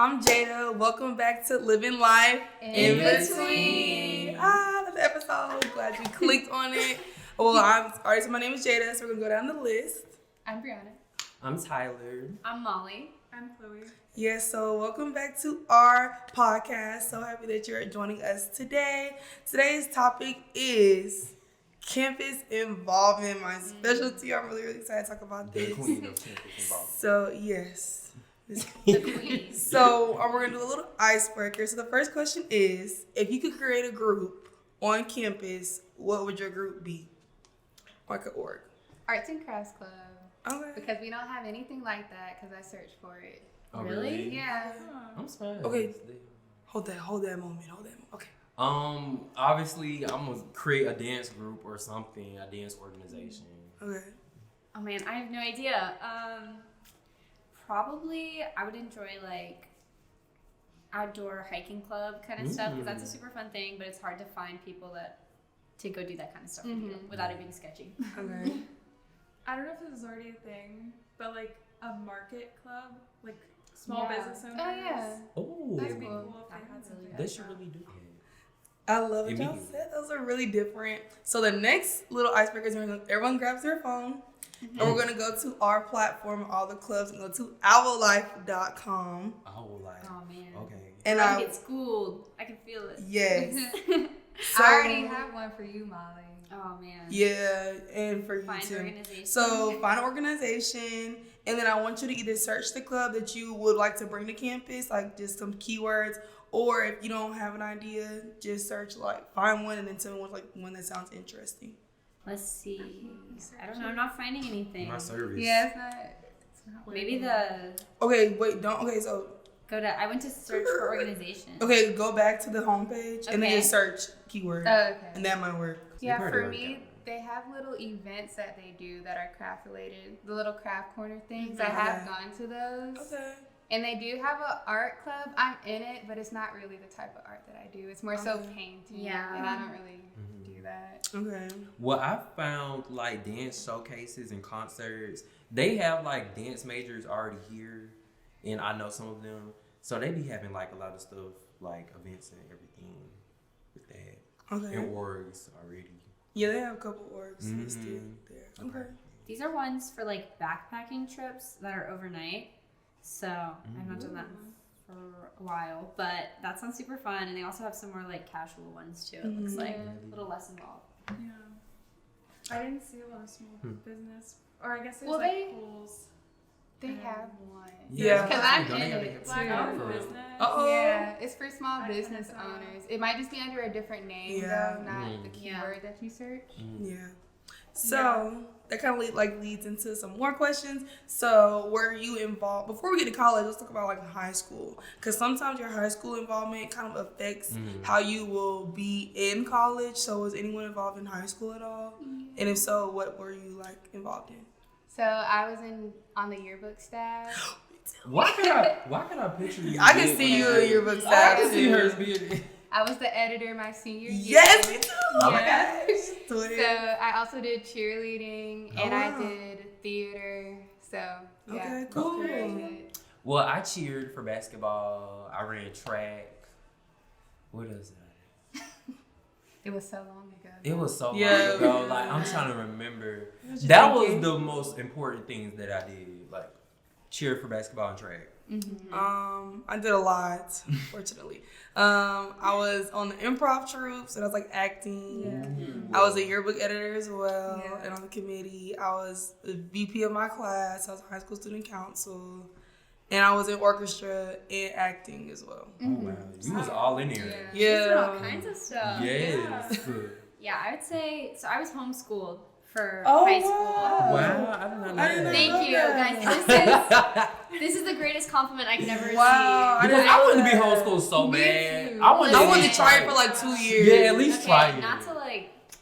I'm Jaida. Welcome back to Living Life in Between. That's the episode. Glad you clicked on it. Well, so my name is Jaida, so we're going to go down the list. I'm Brianna. I'm Tyler. I'm Molly. I'm Chloe. Yes, so welcome back to our podcast. So happy that you're joining us today. Today's topic is campus involvement, my specialty. I'm really excited to talk about this. The queen of campus involvement. So, yes. The queen. So we're going to do a little icebreaker. So the first question is, if you could create a group on campus, what would your group be? Like an org. Arts and Crafts Club. Okay. Because we don't have anything like that because I searched for it. Oh, Really? Yeah. I'm surprised. Okay. Hold that moment. Okay. Obviously, I'm gonna create a dance group or something, a dance organization. Okay. Oh man, I have no idea. Probably I would enjoy like outdoor hiking club kind of stuff because that's a super fun thing, but it's hard to find people to go do that kind of stuff with you without it being sketchy. Okay. I don't know if this is already a thing, but like a market club, like small business owners. Oh, yeah. Oh, That'd be cool. cool if they had something like they that. should really do that. I love it. Y'all Immediately. said those are really different. So the next little icebreaker is everyone grabs their phone. And we're going to go to our platform, all the clubs, and go to ourlife.com. Oh, like, Oh man. okay. And I get schooled. I can feel it. yes. So, I already have one for you, Molly. Oh man. Yeah, and for you Find too. organization. So find an organization, and then I want you to either search the club that you would like to bring to campus, like just some keywords, or if you don't have an idea, just search find one and then tell me one that sounds interesting. Let's see. I don't know. I'm not finding anything. My service. Yeah, it's not Maybe So I went to search for organization. okay, go back to the homepage and then Okay. just search keyword, Oh, okay. and that might work. Yeah, You've heard for of me, that. they have little events that they do that are craft related. The little craft corner things. I Okay. have gone to those. Okay. And they do have an art club. I'm in it, but it's not really the type of art that I do. It's more so Okay. painting. Yeah. And I don't really do that. Okay. Well, I found like dance showcases and concerts. They have like dance majors already here, and I know some of them. So they be having like a lot of stuff, like events and everything with that. Okay. And orgs already. Yeah, they have a couple orgs listed there. Okay. These are ones for like backpacking trips that are overnight. So I've not done that for a while, but that sounds super fun. And they also have some more like casual ones too. It looks like a little less involved. Yeah. I didn't see a lot of small business, or I guess there's Well, like pools. They have one. Yeah. Because I'm Don't they in have it a too. Black For real. business. Uh-oh. Yeah, it's for small I business kinda saw owners. It might just be under a different name, Yeah. though, not the Yeah. keyword that you search. Yeah. So that kind of leads into some more questions. So were you involved before we get to college? Let's talk about like high school, because sometimes your high school involvement kind of affects how you will be in college. So was anyone involved in high school at all? And if so, what were you like involved in? So I was on the yearbook staff. Why can I picture you? I can see you in yearbook I staff can see too. hers being. I was the editor my senior year. Yes, me too. Oh my Yeah. gosh. So Twitter. I also did cheerleading and I did theater. So yeah. Okay, cool. Very good. Well, I cheered for basketball. I ran track. What is that? It was so long ago. It was so Yeah. long ago. Like I'm trying to remember. What you That thinking? was the most important things that I did. Like cheer for basketball and track. I did a lot, fortunately. I was on the improv troupe, so that's like acting. I was a yearbook editor as well, and on the committee. I was the VP of my class. I was high school student council, and I was in orchestra and acting as well. Oh wow, you was all in there. She's doing all Yeah. kinds of stuff. Yes. Yeah, I would say so. I was homeschooled for Oh, high school. wow. Wow, I did not know I didn't that. know Thank you, that. guys. This is the greatest compliment I can ever receive. Wow, I Because didn't I know wanted to be that. homeschooled so Me bad. too. I wanted I to wanted be to try it for like 2 years. Yeah, at least try Okay, it. not to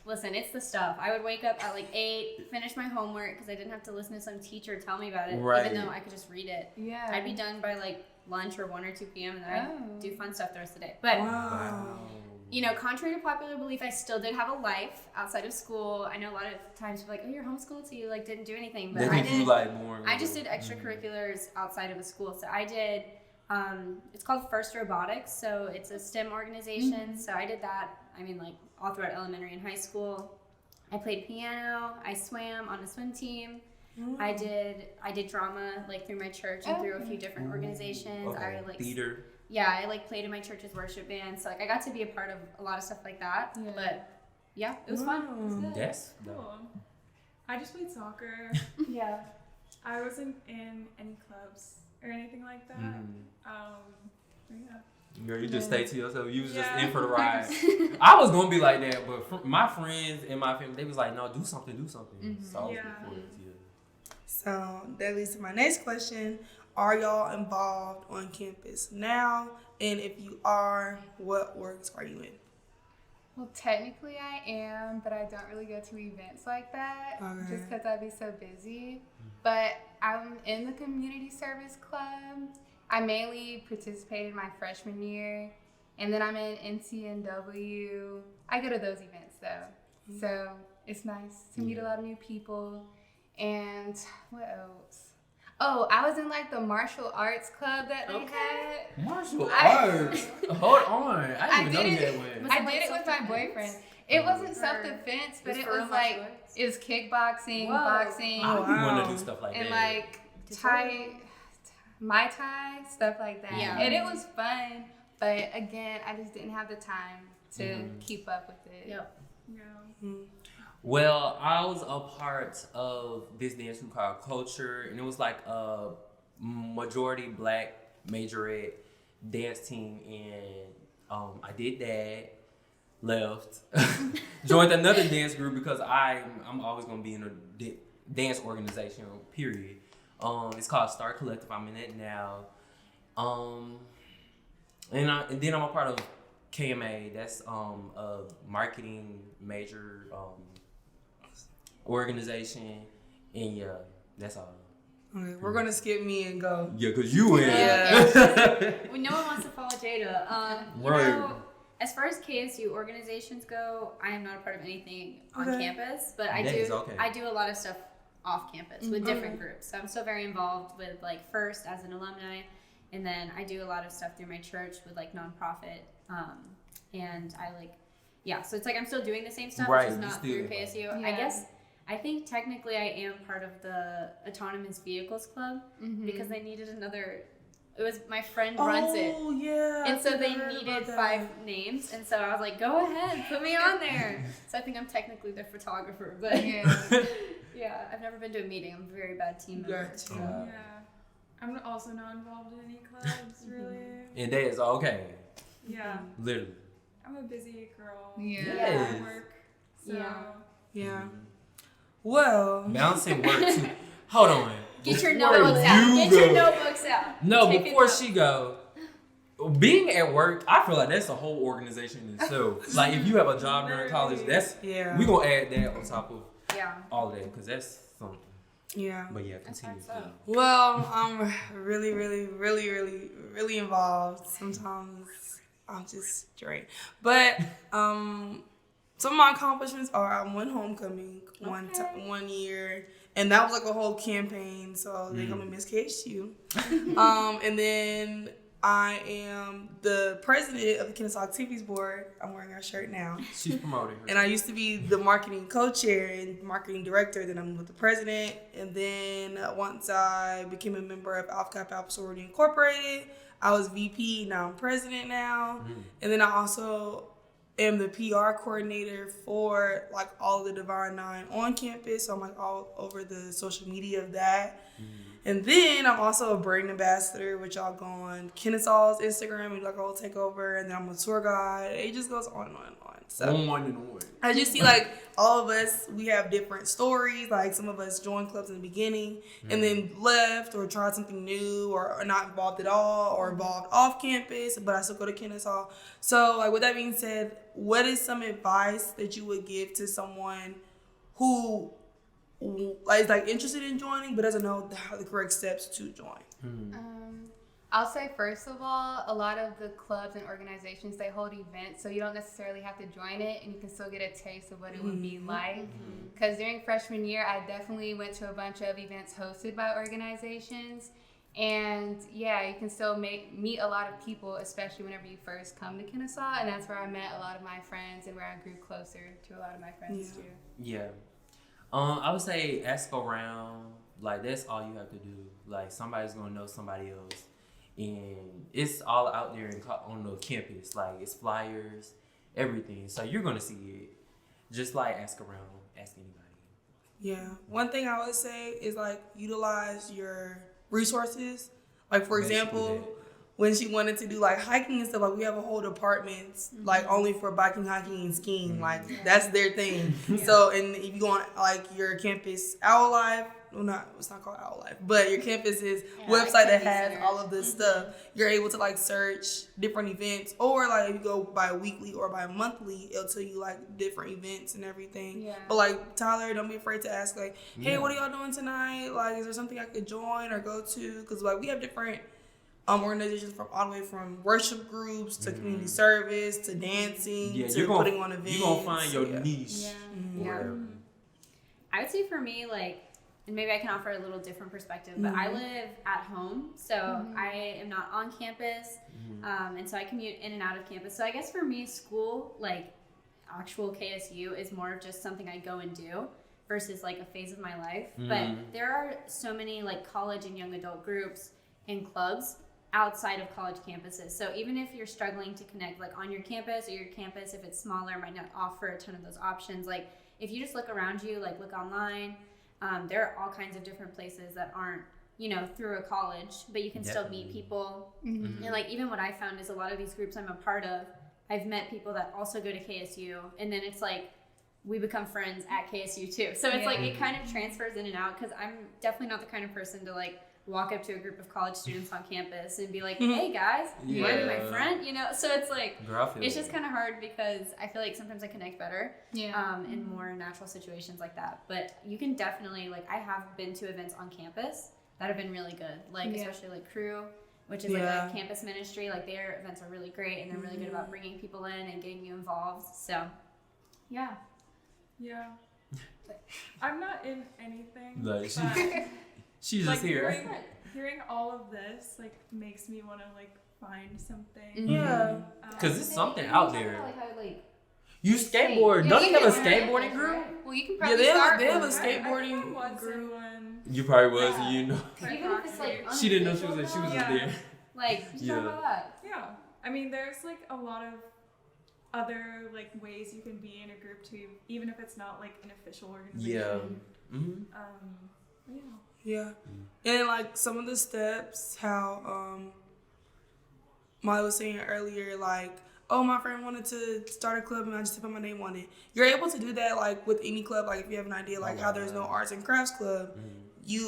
listen, it's the stuff. I would wake up at 8, finish my homework because I didn't have to listen to some teacher tell me about it, Right. even though I could just read it. Yeah. I'd be done by lunch or 1 or 2 p.m. and then I'd Oh. do fun stuff the rest of the day. But Wow. contrary to popular belief, I still did have a life outside of school. I know a lot of times people are like, oh, you're homeschooled, so you didn't do anything. But They I think you did. boring. I just did extracurriculars outside of the school. So I did It's called First Robotics, so it's a STEM organization. So I did that. I mean, like all throughout elementary and high school. I played piano. I swam on a swim team. I did drama like through my church and through a few different organizations. Okay. I like theater. Yeah, I like played in my church's worship band, so like I got to be a part of a lot of stuff like that. Yeah. But yeah, it was fun. That's Cool. I just played soccer. Yeah. I wasn't in any clubs or anything like that. Yeah. Girl, you just stay to yourself. You was just Yeah. in for the ride. I was gonna be like that, but my friends and my family, they was like, "No, do something." So I was Yeah. for it. Yeah. So that leads to my next question. Are y'all involved on campus now? And if you are, what orgs are you in? Well, technically I am, but I don't really go to events like that Okay. just because I'd be so busy. But I'm in the community service club. I mainly participated my freshman year, and then I'm in NCNW. I go to those events though, so it's nice to meet a lot of new people. And what else? Oh, I was in like the martial arts club that they had. Martial I- arts. Hold on. I didn't even know you did had it. one. I it like did it with my self-defense? boyfriend. It wasn't Or- self-defense, but It was it for real was martial like arts? it was kickboxing, Whoa. boxing, I wow. want to do stuff like and that. like Muay Thai, stuff like that. Yeah. And it was fun, but again, I just didn't have the time to keep up with it. Yep. Yeah. Well, I was a part of this dance group called Culture, and it was like a majority black majorette dance team, and I did that, left, joined another dance group because I'm always gonna be in a dance organization. Period. It's called Star Collective. I'm in it now, and then I'm a part of KMA. That's a marketing major organization, and yeah, that's all. Okay, we're gonna skip me and go. Yeah, cause you in. Yeah. Well, no one wants to follow Jaida. You Right. know, as far as KSU organizations go, I am not a part of anything on Okay. campus, but I That is do. okay. I do a lot of stuff off campus with different groups. So I'm still very involved with like First as an alumni, and then I do a lot of stuff through my church with like nonprofit. And I like, yeah. So it's like I'm still doing the same stuff, Right, which is you not still through involved. KSU. Yeah. I guess. I think technically I am part of the Autonomous Vehicles Club because they needed another. It was my friend runs it. Oh yeah. And so I they heard needed about that. 5 names, and so I was like, "Go ahead, put me on there." So I think I'm technically the photographer, but Yeah. yeah, I've never been to a meeting. I'm a very bad team member. Gotcha. So. Yeah. Yeah. I'm also not involved in any clubs, really. And that is okay. Yeah. Literally. I'm a busy girl. Yeah. Yes. I work. So. Yeah. Yeah. Well. Balancing work too. Hold on. Get your Before notebooks out. you Get your go- notebooks out. No, Take it before out. she go, being at work, I feel like that's a whole organization in itself. Like if you have a job during college, that's Yeah. we gonna add that on top of Yeah. all of that because that's something. Yeah. But yeah, continue. That's so. Well, I'm really involved. Sometimes I'm just drained. But some of my accomplishments are I won homecoming one year, and that was like a whole campaign. So they call me Miss KSU. And then I am the president of the Kennesaw Activities Board. I'm wearing our shirt now. She's promoting her. And I used to be the marketing co-chair and marketing director. Then I'm with the president. And then once I became a member of Alpha Kappa Alpha Sorority Incorporated, I was VP. Now I'm president now. And then I also am the PR coordinator for like all the Divine Nine on campus. So I'm like all over the social media of that. And then I'm also a brand ambassador, which y'all go on Kennesaw's Instagram and like I'll take over. And then I'm a tour guide. It just goes on and on and on. So On and on. I just see like all of us, we have different stories. Like some of us joined clubs in the beginning and then left or tried something new or are not involved at all or involved off campus, but I still go to Kennesaw. So like with that being said, what is some advice that you would give to someone who is like interested in joining but doesn't know the correct steps to join? I'll say first of all, a lot of the clubs and organizations, they hold events, so you don't necessarily have to join it, and you can still get a taste of what it would be like. Because during freshman year, I definitely went to a bunch of events hosted by organizations, And yeah, you can still meet a lot of people, especially whenever you first come to Kennesaw. And that's where I met a lot of my friends and where I grew closer to a lot of my friends too. Yeah. I would say ask around. Like, that's all you have to do. Like, somebody's gonna know somebody else, and it's all out there on the campus. Like, it's flyers, everything. So you're gonna see it. Just like ask around, ask anybody. Yeah. One thing I would say is like utilize your resources. Like, for example, when she wanted to do like hiking and stuff, like we have a whole department like only for biking, hiking, and skiing. Like that's their thing. So, and if you go on like your campus Owl Life, it's not called Owl Life, but your campus's website that has all of this stuff, you're able to like search different events, or like if you go by weekly or by monthly, it'll tell you like different events and everything. Yeah. But like Tyler, don't be afraid to ask like, hey, what are y'all doing tonight? Like, is there something I could join or go to? Because like we have different organizations from all the way from worship groups to community service to dancing to putting on events. You're going to find your niche. I would say for me, like, and maybe I can offer a little different perspective, but I live at home, so I am not on campus, and so I commute in and out of campus. So I guess for me, school, like actual KSU, is more of just something I go and do versus like a phase of my life. But there are so many like college and young adult groups and clubs outside of college campuses. So even if you're struggling to connect like on your campus, or your campus, if it's smaller, might not offer a ton of those options. Like if you just look around you, like look online, there are all kinds of different places that aren't, through a college, but you can still meet people. And like even what I found is a lot of these groups I'm a part of, I've met people that also go to KSU, and then it's like we become friends at KSU too. So it's like it kind of transfers in and out, because I'm definitely not the kind of person to like walk up to a group of college students on campus and be like, hey guys, you want to be my friend? So it's like, it's just kind of hard, because I feel like sometimes I connect better in more natural situations like that. But you can definitely, like, I have been to events on campus that have been really good, like especially like Crew, which is like a campus ministry. Like their events are really great, and they're really good about bringing people in and getting you involved. So yeah. I'm not in anything. Like, but she's like just here. Hearing all of this like makes me want to like find something. Because it's something out there. Like how, like, you skateboard. Don't you have a skateboarding group? Right? Well, you can probably they start. have a one, skateboarding I group. You probably was, and even if it's like she didn't know she was just there. like just talk about that. Yeah, I mean, there's like a lot of other like ways you can be in a group too, even if it's not like an official organization. And then like some of the steps, how Mollie was saying earlier, like, oh, my friend wanted to start a club and I just put my name on it. You're able to do that like with any club. Like if you have an idea, like how there's no arts and crafts club,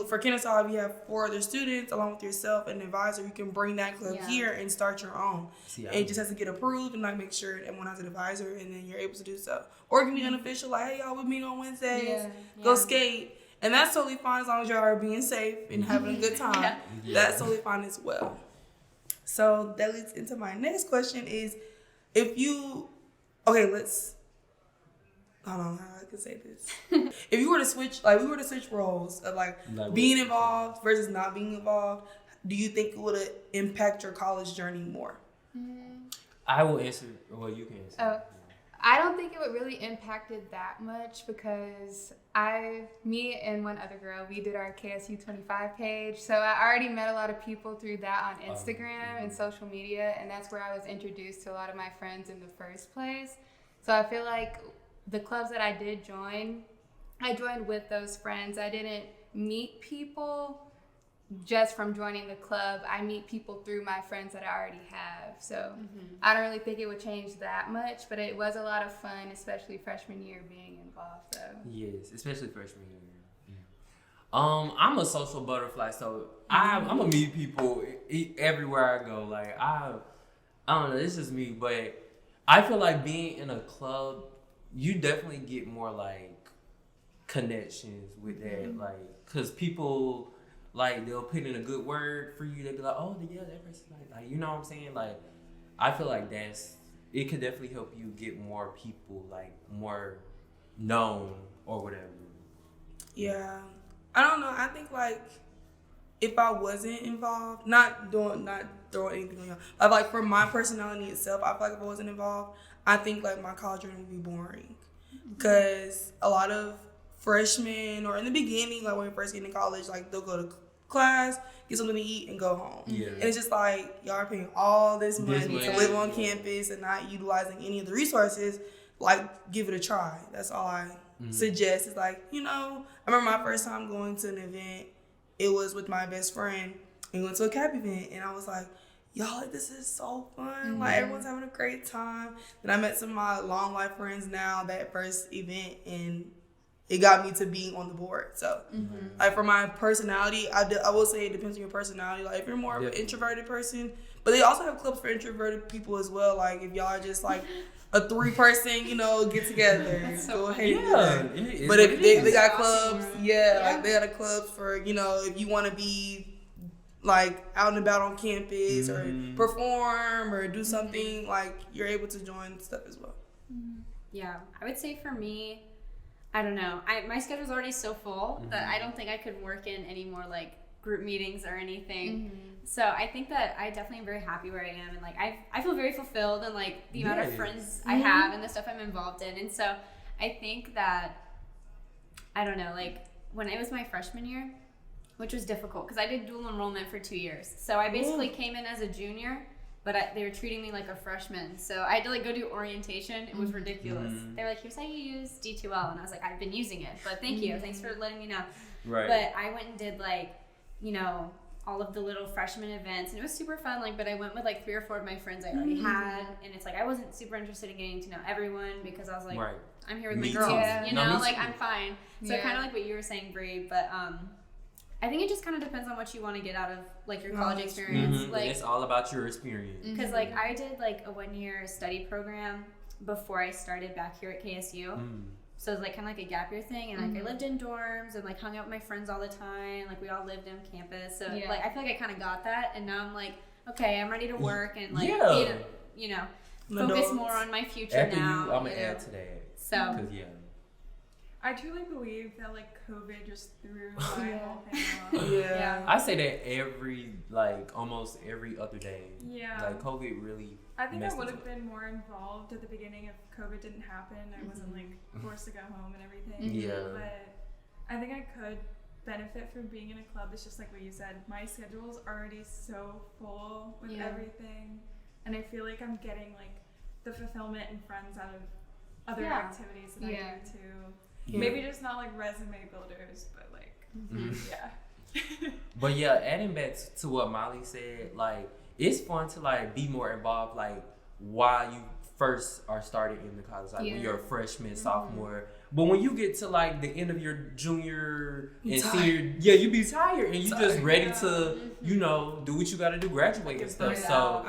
for Kennesaw, if you have 4 other students along with yourself and an advisor, you can bring that club here and start your own. It just has to get approved and like make sure everyone has an advisor, and then you're able to do so. Or it can be unofficial, like, hey, y'all, we meet on Wednesdays, go skate. And that's totally fine as long as y'all are being safe and having a good time. That's totally fine as well. So that leads into my next question is, if you, I don't know how I can say this. If you were to switch, we were to switch roles of like being involved versus not being involved, do you think it would impact your college journey more? I will answer. Well, you can answer. I don't think it would really impact it that much, because me and one other girl, we did our KSU 25 page. So I already met a lot of people through that on Instagram and social media, and that's where I was introduced to a lot of my friends in the first place. So I feel like the clubs that I did join, I joined with those friends. I didn't meet people just from joining the club. I meet people through my friends that I already have. So I don't really think it would change that much, but it was a lot of fun, especially freshman year being involved though. Yes, especially freshman year. I'm a social butterfly, so I'm gonna meet people everywhere I go. Like I don't know, it's just me, but I feel like being in a club, you definitely get more like connections with that, like, cause people, like, they'll put in a good word for you. They'll be like, oh, yeah, that person's like, you know what I'm saying? Like, I feel like it could definitely help you get more people, like, more known or whatever. Yeah. I don't know. I think, like, if I wasn't involved, not throwing anything on y'all, but like for my personality itself, I feel like if I wasn't involved, I think like my college journey would be boring. Because a lot of freshmen, or in the beginning, like when we first get into college, like they'll go to class, get something to eat, and go home. Yeah. And it's just like y'all are paying all this money to live on campus and not utilizing any of the resources. Like, give it a try. That's all I suggest. It's like, you know, I remember my first time going to an event. It was with my best friend. We went to a CAP event, and I was like, y'all, like, this is so fun. Like, everyone's having a great time. Then I met some of my long life friends now that first event, and it got me to being on the board. So, like, for my personality, I will say it depends on your personality. Like, if you're more of an introverted person, but they also have clubs for introverted people as well. Like, if y'all are just, like, a 3-person, you know, get together, go ahead and do that. But if they got clubs, like, they got a club for, you know, if you want to be, like, out and about on campus or perform or do something, like, you're able to join stuff as well. Yeah, I would say for me, I don't know. My schedule's already so full that I don't think I could work in any more, like, group meetings or anything. So I think that I definitely am very happy where I am, and like I feel very fulfilled in like the amount of friends I have and the stuff I'm involved in. And so I think that, I don't know, like when it was my freshman year, which was difficult because I did dual enrollment for 2 years. So I basically came in as a junior, but they were treating me like a freshman. So I had to like go do orientation. It was ridiculous. They were like, here's how you use D2L. And I was like, I've been using it, but thank you. Thanks for letting me know. Right. But I went and did like, you know, all of the little freshman events, and it was super fun. Like, but I went with like 3 or 4 of my friends I already had, and it's like I wasn't super interested in getting to know everyone because I was like, I'm here with my girls, you know, like I'm fine. So kind of like what you were saying, Bree, but I think it just kind of depends on what you want to get out of like your college experience. Like, it's all about your experience. Because like I did like a 1-year study program before I started back here at KSU. So it was like kind of like a gap year thing, and like I lived in dorms and like hung out with my friends all the time. Like we all lived on campus, so like I feel like I kind of got that, and now I'm like, okay, I'm ready to work and like be, you know, focus more on my future. After now. I'm gonna add to that. So I truly believe that like COVID just threw my whole thing off. I say that almost every other day. Yeah. Like COVID really. I think I would have been more involved at the beginning if COVID didn't happen. I wasn't like forced to go home and everything. Yeah. But I think I could benefit from being in a club. It's just like what you said. My schedule's already so full with everything, and I feel like I'm getting like the fulfillment and friends out of other activities that I do too. Yeah. Maybe just not like resume builders, but like But yeah, adding back to what Mollie said, like it's fun to like be more involved like while you first are starting in the college, like when you're a freshman, sophomore. But when you get to like the end of your junior and senior, you be tired and you just ready to, you know, do what you got to do, graduate and stuff. So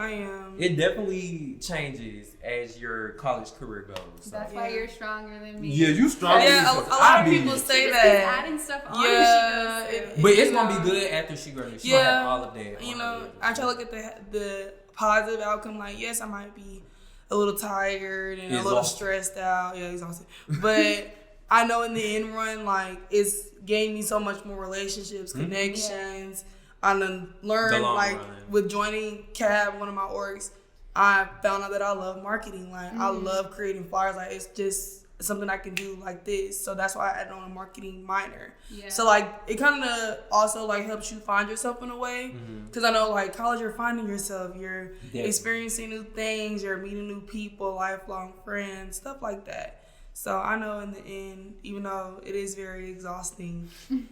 it definitely changes as your college career goes. So. That's why you're stronger than me. Yeah, you stronger. Yeah, a lot of people say that. Adding stuff on as she goes. But it's gonna be good after she graduates. She gonna have all of that. You know, I try to look at the positive outcome. Like, yes, I might be a little tired and a little stressed out. Yeah, exhausted. But I know in the end run, like, it's gained me so much more relationships, connections. I learned, like, with joining CAB, one of my orgs, I found out that I love marketing. Like, I love creating flyers. Like, it's just something I can do like this. So that's why I added on a marketing minor. So, like, it kind of also, like, helps you find yourself in a way. Because I know, like, college, you're finding yourself. You're experiencing new things. You're meeting new people, lifelong friends, stuff like that. So I know in the end, even though it is very exhausting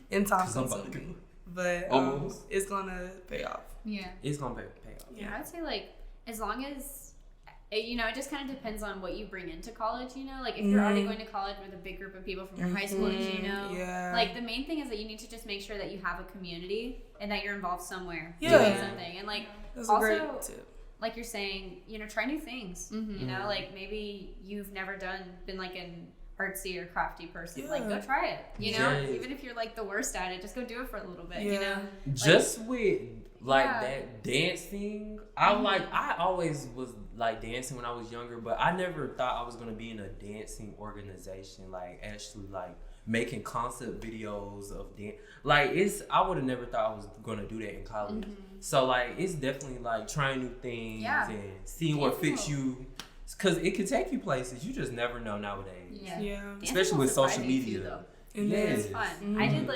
and time-consuming, but it's going to pay off. Yeah. It's going to pay off. Yeah, I'd say, like, as long as, you know, it just kind of depends on what you bring into college, you know? Like, if you're already going to college with a big group of people from your high school, as you know, like, the main thing is that you need to just make sure that you have a community and that you're involved somewhere doing something. And, like, that's also, a great tip. Like you're saying, you know, try new things. You know, like maybe you've never been like in artsy or crafty person, Yeah. like go try it. You know, Yes. even if you're like the worst at it, just go do it for a little bit. You know, Just with like Yeah. that dancing, I always was like dancing when I was younger, but I never thought I was gonna be in a dancing organization, like actually like making concept videos of dance. Like I would have never thought I was gonna do that in college. So like it's definitely like trying new things and seeing what fits you, because it could take you places you just never know nowadays. Yeah. Especially with social media. And It then- was fun. I did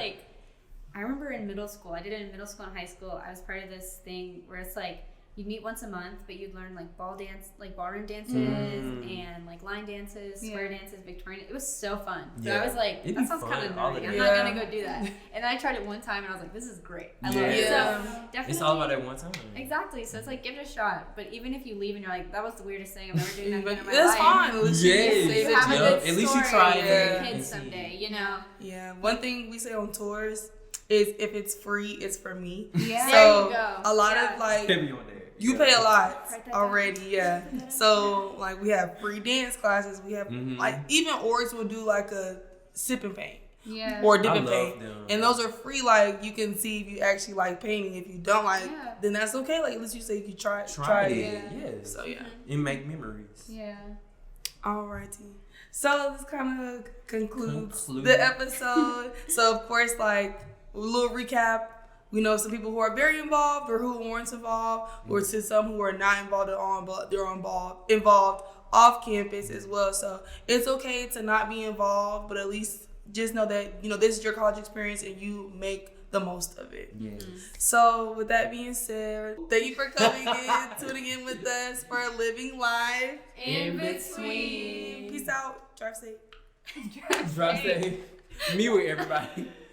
I remember in middle school, I did it in middle school and high school. I was part of this thing where it's like you'd meet once a month, but you'd learn like ballroom dances and like line dances, square dances, Victorian. It was so fun. So I was like, It'd that be sounds fun, kind of all of nerdy. it. I'm not gonna go do that. And then I tried it one time and I was like, this is great. I love it. Yeah. So definitely. It's all about that one time. Exactly. So it's like, give it a shot. But even if you leave and you're like, that was the weirdest thing I've ever doing that again in my It's life. fine. At least you Yes. can You save have a it. good At least you story tried for it your and kids see. someday, you know? Yeah. One thing we say on tours is if it's free, it's for me. Yeah. So There you go. a lot Yeah. of like Heavy on that. you pay a lot Write that down. already, yeah. So like we have free dance classes. We have like even Oryx will do like a sip and paint Yeah. or dip I and love paint, them. and those are free. Like you can see if you actually like painting. If you don't like, then that's okay. Like at least you say you can try it. it. Yes. So yeah. And make memories. Yeah. Alrighty. So this kind of concludes Conclude. the episode. So of course, like a little recap. We know some people who are very involved or who weren't involved, or to some who are not involved at all, but they're involved off campus as well. So it's okay to not be involved, but at least just know that this is your college experience and you make the most of it. Yes. So with that being said, thank you for coming in, tuning in with us for Living Life. In between. Peace out. Drive safe. Drop safe. Me with everybody.